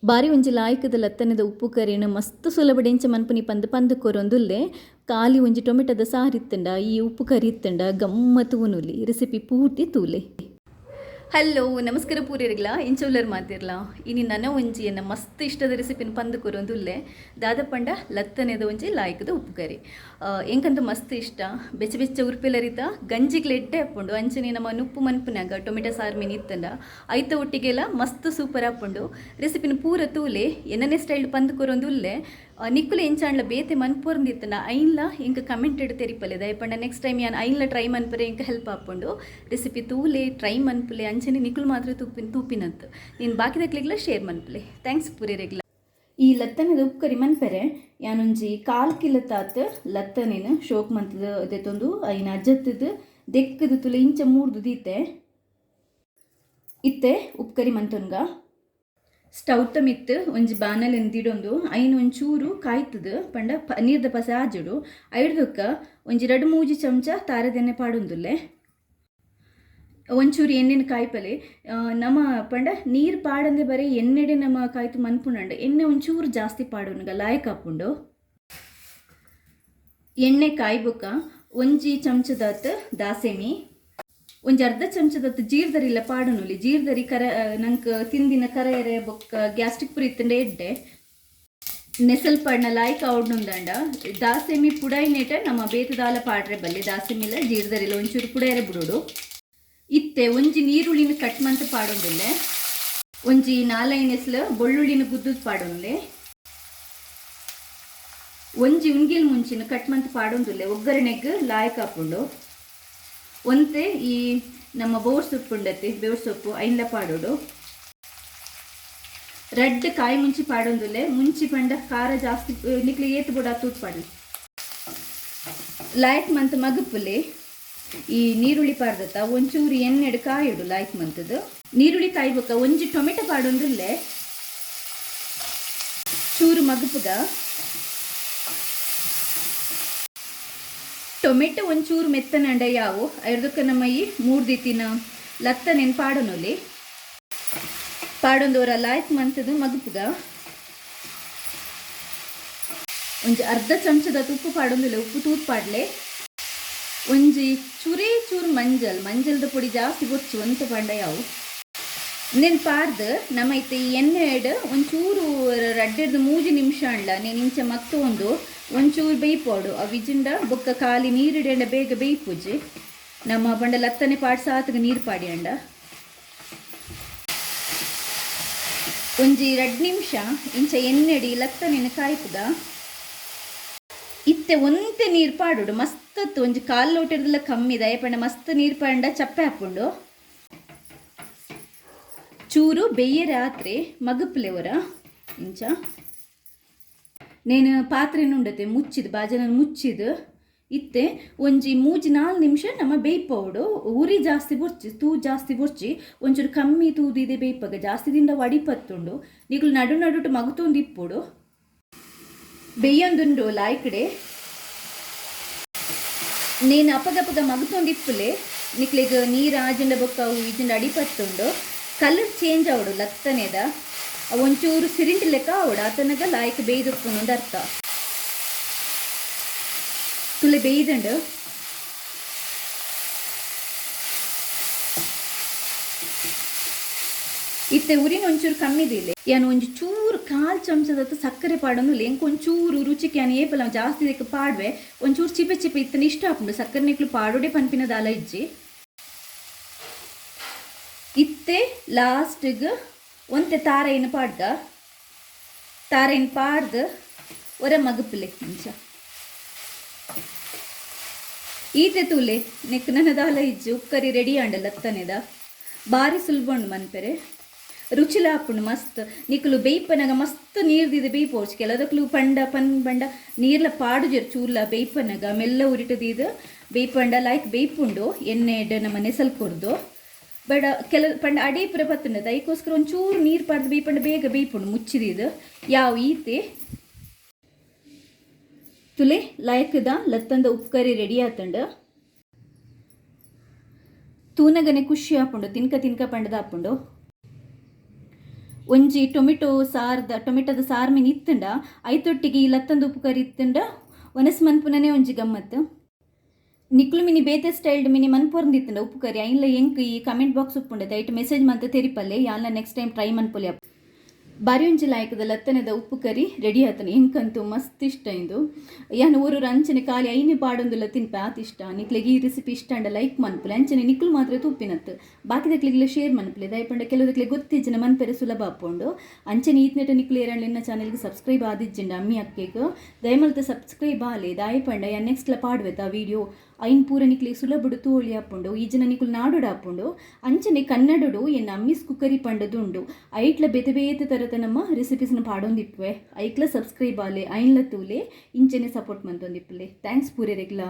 ಬಾರಿ ಒಂಜಿ ಲಾಯ್ಕದ ಲತ್ತನೆದ ಉಪ್ಪು ಕರಿನ ಮಸ್ತ್ ಸುಲಭಡೆಂಚ ಮನ್ಪುನಿ ಪಂದ್ ಕೊರೊಂದುಲ್ಲೆ ಖಾಲಿ ಒಂಜಿ ಟೊಮೆಟೊದ ಸಾರಿತ್ತಂಡ ಈ ಉಪ್ಪು ಕರಿ ಇತ್ತಂಡ ಗಮ್ಮತ್ ಉನುಲಿ ರೆಸಿಪಿ ಪೂರ್ತಿ ತೂಲೆ. ಹಲೋ ನಮಸ್ಕಾರ ಪೂರ್ಯರಿಗ್ಲ ಇಂಚೌಲರ್ ಮಾತಿರ್ಲ ಇನಿ ನನ್ನ ಒಂಜಿಯನ್ನು ಮಸ್ತ್ ಇಷ್ಟದ ರೆಸಿಪಿನ ಪಂದು ಕೊರೊಂದುಲ್ಲೆ ದಾದಪಂಡ ಲತ್ತನೆದ ಒಂಜಿ ಲಾಯ್ಕದ ಉಪ್ಪು ಕರಿ ಎಂಕಂತ ಮಸ್ತ್ ಇಷ್ಟ ಬೆಚ್ಚ ಉರ್ಪಿಲರಿತ ಗಂಜಿಗ್ಲೆ ಎಡ್ಡೆ ಹಾಕೊಂಡು ಅಂಚನೆ ನಮ್ಮ ಉಪ್ಪು ಮನ್ಪುನಾಗ ಟೊಮೆಟೊ ಸಾರು ಮೀನು ಇತ್ತಂಡ ಐತ ಒಟ್ಟಿಗೆಲ್ಲ ಮಸ್ತ್ ಸೂಪರ್ ಹಾಕೊಂಡು ರೆಸಿಪಿನ ಪೂರ ತೂಲೆ ಎನ್ನನೇ ಸ್ಟೈಲ್ ಪಂದು ಕೊರೊಂದುಲ್ಲೆ ನಿಕ್ಕುಲೆ ಎಂಚಾಂಡ್ಲ ಬೇತೆ ಮನ್ಪೊರ್ಂದಿತ್ತಂಡ ಐನ್ಲ ಇಂಕ ಕಮೆಂಟ್ ಎಡ್ ತೆರಿಪಲೆ ದಯಪಂಡ ನೆಕ್ಸ್ಟ್ ಟೈಮ್ ಯಾನ್ ಐನ್ಲ ಟ್ರೈ ಮನ್ಪರೆ ಇಂಕ ಹೆಲ್ಪ್ ಹಾಕೊಂಡು ರೆಸಿಪಿ ತೂಲೆ ಟ್ರೈ ಮನ್ಪುಲೆ ಅಂಚನೆ ನಿಕ್ಕುಲು ಮಾತ್ರ ತೂಪಿನಂತು ನೀನು ಬಾಕಿದಕ್ಲಿಗ್ಲ ಶೇರ್ ಮನ್ಪುಲೆ ಥ್ಯಾಂಕ್ಸ್ ಪೂರೆರೆಗ್ಲ. ಈ ಲತ್ತನೆದ ಉಪ್ಪು ಕರಿ ಮನ್ಪರೆ ಯಾನೊಂಜಿ 1/4 ಕಿಲೋ ತಾತು ಲತ್ತನೇನು ಶೋಕ್ ಮಂತದ ದೆತ್ತೊಂದು ಐನ ಅಜ್ಜತ್ತದು ದೆಕ್ಕದು ತುಲೆ ಇಂಚ ಮೂರ್ದು ದೀತೆ ಇತ್ತೆ ಉಪ್ಪು ಕರಿ ಮಂತೊನ್ಗ ಸ್ಟೌತ ಮಿತ್ತು ಒಂಜಿ ಬಾನಲ್ ಎಂದಿಡೊಂದು ಐನು ಒಂಚೂರು ಕಾಯ್ತದು ಪಂಡ ನೀರ್ದ ಪಸ ಆಜುಡು ಐಡ್ದಕ್ಕ ಒಂಜಿ 2-3 ಚಮಚ ತಾರದೆಣ್ಣೆ ಪಾಡೊಂದುಲ್ಲೆ ಒಂಚೂರು ಎಣ್ಣೆನ ಕಾಯ್ಪಲೆ ನಮ್ಮ ಪಂಡ ನೀರು ಪಾಡಂದೆ ಬರೀ ಎಣ್ಣೆಡೆ ನಮ್ಮ ಕಾಯ್ತು ಮನ್ಪುಂಡ ಎಣ್ಣೆ ಒಂಚೂರು ಜಾಸ್ತಿ ಪಾಡೋನ್ಗ ಲಾಯಕ್ ಹಾಕೊಂಡು ಎಣ್ಣೆ ಕಾಯ್ಬೊಕ್ಕ ಒಂಜಿ ಚಮಚದಾತ ದಾಸೆಮಿ ಒಂಜಿ ಅರ್ಧ ಚಮಚದತ್ತು ಜೀರ್ದರಿಲ್ಲ ಪಾಡೋನುಲಿ ಜೀರ್ದರಿ ಕರ ನಂಗೆ ತಿಂದಿನ ಕರೆಯರೆ ಬೊಕ್ಕ ಗ್ಯಾಸ್ಟ್ರಿಕ್ ಪುರಿ ಇತ್ತಂಡೆ ಎಡ್ಡೆ ನೆಸಲ್ ಪಾಡ್ನ ಲಾಯ್ಕ ಔಡ್ನುಂದಂಡ ದಾಸೆಮಿ ಪುಡೈನೇಟ ನಮ್ಮ ಬೇತದಾಲ ಪಾಡ್ರೆ ಬಲ್ಲೆ ದಾಸೆಮಿಲ್ಲ ಜೀರ್ದರಿಲ್ಲ ಒಂಚೂರು ಪುಡೈರೆ ಬಿಡೋಡು ಇತ್ತೆ ಒಂಜಿ ನೀರುಳ್ಳಿನ ಕಟ್ ಮಂತ ಪಾಡೊಂದುಲ್ಲೆ ಒಂಜಿ 4-5 ಎಸ್ಲು ಬೆಳ್ಳುಳ್ಳಿನ ಗುದ್ದದ್ ಪಾಡೊಂದುಲ್ಲೆ ಒಂಜಿ ಉಣ್ಗಿಲ್ ಮುಂಚಿನ ಕಟ್ ಮಂತ ಪಾಡೊಂದುಲ್ಲೆ ಒಗ್ಗರಣೆಗ್ ಲಾಯ್ಕ ಹಾಕೊಂಡು ಒಂತೆ ಈ ನಮ್ಮ ಬೋರ್ ಸೊಪ್ಪು ಉಂಡತಿ ಬೇವ್ರ ಸೊಪ್ಪು ಐನ್ಲ ಪಾಡೋಡು ರೆಡ್ ಕಾಯಿ ಮುಂಚಿ ಪಾಡೊಂದುಲ್ಲೆ ಮುಂಚಿ ಪಂಡ ಖಾರ ಜಾಸ್ತಿ ನಿಕ್ಲಿ ಏತು ಬುಡ ತೂತ್ ಪಾಡಲಿ ಲಾಯ್ಕ್ ಮಂತ್ ಮಗಪುಲೆ ಈ ನೀರುಳ್ಳಿ ಪಾಡ್ದತ್ತ ಒಂಚೂರು ಎಣ್ಣೆಡು ಕಾಯಿಡು ಲಾಯ್ಕ್ ಮಂತದ್ದು ನೀರುಳ್ಳಿ ಕಾಯ್ಬೇಕ ಒಂಜಿ ಟೊಮೆಟೊ ಪಾಡೊಂದುಲ್ಲೆ ಚೂರು ಮಗಪುಗ ಟೊಮೆಟೊ ಒಂಚೂರು ಮೆತ್ತನಂಡ ಯಾವು ಐದಕ್ಕೆ ನಮ್ಮ ಈ 3 ದಿತ್ತಿನ ಲತ್ತನೇನು ಪಾಡೋನುಲಿ ಪಾಡೊಂದವರ ಲಾಯ್ಕ್ ಮಂತದು ಮಗಪುಗ ಒಂಜಿ ಅರ್ಧ ಚಮಚದ ಉಪ್ಪು ಪಾಡೊಂದಿಲ್ಲ ಉಪ್ಪು ತೂತ್ ಪಾಡ್ಲೆ ಒಂಜಿ ಚೂರು ಮಂಜಲ್ದ ಪುಡಿ ಜಾಸ್ತಿ ಗೊತ್ತು ಒಂತ ಪಂಡ ಯಾವು ನೆನ್ ಪಾಡ್ದು ನಮ್ಮ ಐತೆ ಈ ಎಣ್ಣೆ ಒಂಚೂರು ರಡ್ಡೆಡ್ದು 3 ನಿಮಿಷ ಅಂಡ್ಲ ನೀನು ಇಂಚ ಮತ್ತೊಂದು ಒಂಚೂರು ಬೇಯ್ಪೋಡು ಆ ವಿಜಿಂಡ ಬೊಕ್ಕ ಖಾಲಿ ನೀರಿಡೆಂಡ ಬೇಗ ಬೇಯ್ಪುಜಿ ನಮ್ಮ ಪಂಡ ಲತ್ತನೆ ಪಾಡ್ ಸಾತ್ಗ ನೀರು ಪಾಡಿ ಅಂಡ ಒಂಜಿ 2 ನಿಮಿಷ ಇಂಚ ಎಣ್ಣೆಡಿ ಲತ್ತನೆನ ಕಾಯ್ಪುಗ ಇತ್ತೆ ಒಂತೆ ನೀರು ಪಾಡೋಡು ಮಸ್ತತ್ತು ಒಂಜಿ 1/4 ಲೋಟದಲ್ಲ ಕಮ್ಮಿ ದಯಪಂಡ ಮಸ್ತ್ ನೀರು ಪಂಡ ಚಪ್ಪೆ ಹಾಕೊಂಡು ಚೂರು ಬೆಯ್ಯ ರಾತ್ರಿ ಮಗಪ್ಲೆ ಹೊರ ಇಂಚ ನೇನು ಪಾತ್ರೆನ ಉಂಡತೆ ಮುಚ್ಚಿದು ಬಾಜನ ಮುಚ್ಚಿದು ಇತ್ತೆ ಒಂಜಿ 3-4 ನಿಮಿಷ ನಮ್ಮ ಬೇಯ್ಪೋಡು ಉರಿ ಜಾಸ್ತಿ ಜಾಸ್ತಿ ಬುರ್ಚಿ ಒಂಚೂರು ಕಮ್ಮಿ ತೂದಿದೆ ಬೇಯ್ಪಾಗ ಜಾಸ್ತಿ ದಿಂದ ವಡಿಪತ್ತುಂಡು ನಿಗುಲು ನಡುಟು ಮಗುತೊಂದು ಇಪ್ಪೋಡು ಬೇಯೊಂದುಂಡು ಲಾಯ್ಕಡೆ ನೇನು ಅಪಗಪಗ ಮಗುತೊಂದು ಇಪ್ಪಲೆ ನಿಕ್ಲಿಗೆ ನೀರು ಆಜಂಡ ಬೊಕ್ಕ ಅವು ಇಜಂಡ ಅಡಿಪತ್ತುಂಡು ಕಲರ್ ಚೇಂಜ್ ಆವಡು ಲತ್ತನೆದ ಒಂಚೂರು ಸಿರಿಂಟ್ ಲೆಕ್ಕ ಆವಡು ಆತನಗ ಲಾಯ್ಕ್ ಬೇಯ್ದೊಪ್ಪುನೊಂದು ಅರ್ಥ ತುಲೆ ಬೇಯ್ದಂಡು ಇತ್ತೆ ಉರಿನ ಒಂಚೂರು ಕಮ್ಮಿದಿಲ್ಲ ಯಾನು ಒಂಚು ಚೂರು 1/4 ಚಮಚದತ್ತು ಸಕ್ಕರೆ ಪಾಡೊಂದು ಎಂಕ್ ಒಂಚೂರು ರುಚಿಗೆ ಯಾನು ಏಪಲ್ಲ ಜಾಸ್ತಿ ಲೆಕ್ಕ ಪಾಡ್ವೆ ಒಂಚೂರು ಚಿಪೆ ಇತ್ತನ ಇಷ್ಟ ಹಾಕೊಂಡು ಸಕ್ಕರೆ ನಿಕ್ಲು ಪಾಡೋಡೆ ಪನ್ಪಿನದ ಅಲ ಇಜ್ಜಿ ಇತ್ತೆ ಲಾಸ್ಟಿಗೆ ಒಂತೆ ತಾರೆಯನ್ನು ಪಾಡ್ದು ಒರ ಮಗಪಲೆ ಇಂಚ ಈತೆ ತೂಲೆ ನೆಕ್ ನನ್ನದಾಲ ಇಜ್ಜು ಉಪ್ಪುಕರಿ ರೆಡಿ ಆಂಡಲ್ಲ ಲತ್ತನೆದ ಬಾರಿ ಸುಲಭ ಉಂಡು ಮನ್ಪೆರೆ ರುಚಿಲ ಹಾಪುಂಡು ಮಸ್ತ್ ನಿಕ್ಕಲು ಬೇಯ್ಪನಾಗ ಮಸ್ತ್ ನೀರ್ದಿದೆ ಬೇಯ್ಪೋಚ್ ಕೆಲದಕ್ಲು ಪಂಡ ನೀರ್ಲ ಪಾಡು ಚೂರ್ಲ ಬೇಯ್ಪನಾಗ ಮೆಲ್ಲ ಉರಿಟದಿದು ಬೇಯ್ಪಂಡ ಲಾಯ್ಕ್ ಬೇಯ್ಪುಂಡು ಎಣ್ಣೆ ನಮ್ಮ ನೆಸಲ್ ಕೊರ್ದು ಬಡ ಪಂಡ ಅಡೇ ಪುರ ಪತ್ತುಂಡ ಅದಕ್ಕೋಸ್ಕರ ಒಂಚೂರು ನೀರು ಪಾಡ್ದು ಬೇಯ್ಪಂಡ ಬೇಗ ಬೇಯ್ಪುಂಡು ಮುಚ್ಚಿದಿದು ಯಾವ ಈತೆ ತುಲೆ ಲಾಯ್ಕದ ಲತ್ತಂದ ಉಪ್ಪು ಕರಿ ರೆಡಿ ಆತಂಡು ತೂನಗನೆ ಖುಷಿ ಹಾಪುಂಡು ತಿನ್ಕ ಪಂಡದ ಹಾಪುಂಡು ಒಂಜಿ ಟೊಮೆಟೊದ ಸಾರು ಮೀನು ಇತ್ತಂಡ ಐತೊಟ್ಟಿಗೆ ಈ ಲತ್ತಂದು ಉಪ್ಪು ಕರಿ ಇತ್ತಂಡ ಒನಸ್ ಮನ್ಪುನನೇ ಒಂಜಿ ಗಮ್ಮತ್ತು. ನಿಕ್ಲು ಮಿನಿ ಬೇತೆ ಸ್ಟೈಲ್ಡ್ ಮಿನಿ ಮನ್ಪೊರ್ಂದಿತ್ತಂಡ ಉಪ್ಪು ಕರಿ ಐನ್ಲ ಎಂಕ್ ಈ ಕಮೆಂಟ್ ಬಾಕ್ಸ್ ಉಪ್ಪುಂಡತೆ ಐಟ್ ಮೆಸೇಜ್ ಮಂತ ತೆರಿಪಲ್ಲೆ ಯಾನ್ಲ ನೆಕ್ಸ್ಟ್ ಟೈಮ್ ಟ್ರೈ ಮನ್ಪೊಲಿ. ಬಾರಿ ಒಂಜಿ ಲಾಯ್ಕದ ಲತ್ತನೆದ ಉಪ್ಪು ಕರಿ ರೆಡಿ ಆತನ ಎಂಕಂತೂ ಮಸ್ತ್ ಇಷ್ಟ ಇಂದು. ಯಾನು ಊರು ಅಂಚನೆ ಖಾಲಿ ಐನೆ ಪಾಡೊಂದುಲ್ಲ ತಿನ್ಪೆ ಆತ ಇಷ್ಟ. ನಿಕ್ಲೆಗೆ ಈ ರೆಸಿಪಿ ಇಷ್ಟ ಅಂಡ ಲೈಕ್ ಮನ್ಪುಲೆ ಅಂಚನೆ ನಿಕ್ಲು ಮಾತ್ರ ತುಪ್ಪಿನತ್ತು ಬಾಕಿದಕ್ಲಿಗ್ಲ ಶೇರ್ ಮನ್ಪುಲೆ ದಯಪಂಡ ಕೆಲವುದಕ್ಲೆ ಗೊತ್ತಿಜ್ಜನ ಮನ್ಪೆರೆ ಸುಲಭ ಆಪುಂಡು. ಅಂಚನೆ ಈತ್ನೆಟ ನಿಕ್ಲು ಏರಂಡ್ಲ ಇನ್ನ ಚಾನಲ್ಗೆ ಸಬ್ಸ್ಕ್ರೈಬ್ ಆದಿಜ್ಜಿಂಡ ಅಮ್ಮಿ ಅಕ್ಕೆಗ್ ದಯಮಲ್ತ ಸಬ್ಸ್ಕ್ರೈಬ್ ಆಲೆ ದಾಯಪಂಡ ಯಾ ನೆಕ್ಸ್ಟ್ಲ ಪಾಡ್ವೆತ ವೀಡಿಯೋ ಐನ್ ಪೂರ ನಿಕ್ಲಿಗೆ ಸುಲಭಡು ತೋಳಿ ಹಾಪುಂಡು ಈಜನ ನಿಕ್ಲು ನಾಡೋಡು ಹಾಪುಂಡು. ಅಂಚನೆ ಕನ್ನಡಡು ಎನ್ನ ಅಮ್ಮಿಸ್ ಕುಕ್ಕರಿ ಪಂಡದುಂಡು ಐಟ್ಲ ಬೇತೆ ಬೇತೆ ತರದ ನಮ್ಮ ರೆಸಿಪೀಸ್ನ ಪಾಡೊಂದಿಪ್ಪುವೆ. ಐಕ್ಲ ಸಬ್ಸ್ಕ್ರೈಬ್ ಆಲೆ ಐನ್ಲ ತೂಲೆ ಇಂಚನೆ ಸಪೋರ್ಟ್ ಮಂತೊಂದಿಪ್ಪುಲೆ. ಥ್ಯಾಂಕ್ಸ್ ಪೂರೆ ರೆಗ್ಲ.